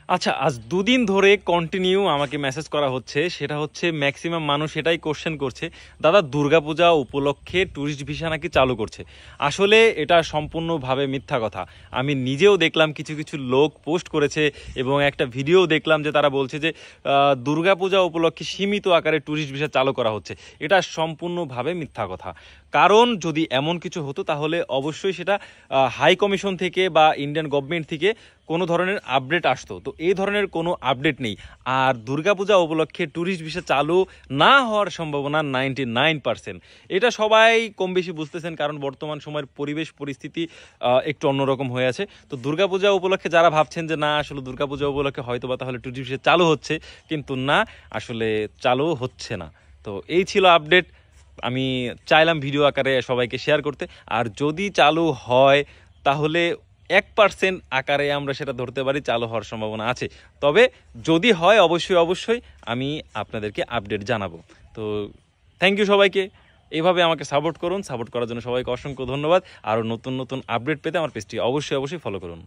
আচ্ছা, আজ দুদিন ধরে কন্টিনিউ আমাকে মেসেজ করা হচ্ছে, সেটা হচ্ছে ম্যাক্সিমাম মানুষ এটাই কোশ্চেন করছে, দাদা দুর্গাপূজা উপলক্ষে ট্যুরিস্ট ভিসা নাকি চালু করছে। আসলে এটা সম্পূর্ণভাবে মিথ্যা কথা। আমি নিজেও দেখলাম কিছু কিছু লোক পোস্ট করেছে এবং একটা ভিডিও দেখলাম যে তারা বলছে যে দুর্গাপূজা উপলক্ষে সীমিত আকারে ট্যুরিস্ট ভিসা চালু করা হচ্ছে। এটা সম্পূর্ণভাবে মিথ্যা কথা। কারণ যদি এমন কিছু হতো তাহলে অবশ্যই সেটা হাই কমিশন থেকে বা ইন্ডিয়ান গভর্নমেন্ট থেকে কোনো ধরনের আপডেট আসতো। তো এই ধরনের কোনো আপডেট নেই। আর দুর্গাপূজা উপলক্ষে ট্যুরিস্ট ভিসা চালু না হওয়ার সম্ভাবনা 99%। এটা সবাই কম বেশি বুঝতেছেন, কারণ বর্তমান সময়ের পরিবেশ পরিস্থিতি একটু অন্যরকম হয়ে আছে। তো দুর্গাপূজা উপলক্ষে যারা ভাবছেন যে না আসলে দুর্গাপূজা উপলক্ষে হয়তো বা তাহলে ট্যুরিস্ট ভিসা চালু হচ্ছে, কিন্তু না, আসলে চালু হচ্ছে না। তো এই ছিল আপডেট। আমি চাইলাম ভিডিও আকারে সবাইকে শেয়ার করতে। আর যদি চালু হয় তাহলে 1% আকারে আমরা সেটা ধরতে পারি চালু হওয়ার সম্ভাবনা আছে। তবে যদি হয় অবশ্যই অবশ্যই আমি আপনাদেরকে আপডেট জানাবো। তো থ্যাংক ইউ সবাইকে। এইভাবে আমাকে সাপোর্ট করুন। সাপোর্ট করার জন্য সবাইকে অসংখ্য ধন্যবাদ। আরও নতুন নতুন আপডেট পেতে আমার পেজটি অবশ্যই অবশ্যই ফলো করুন।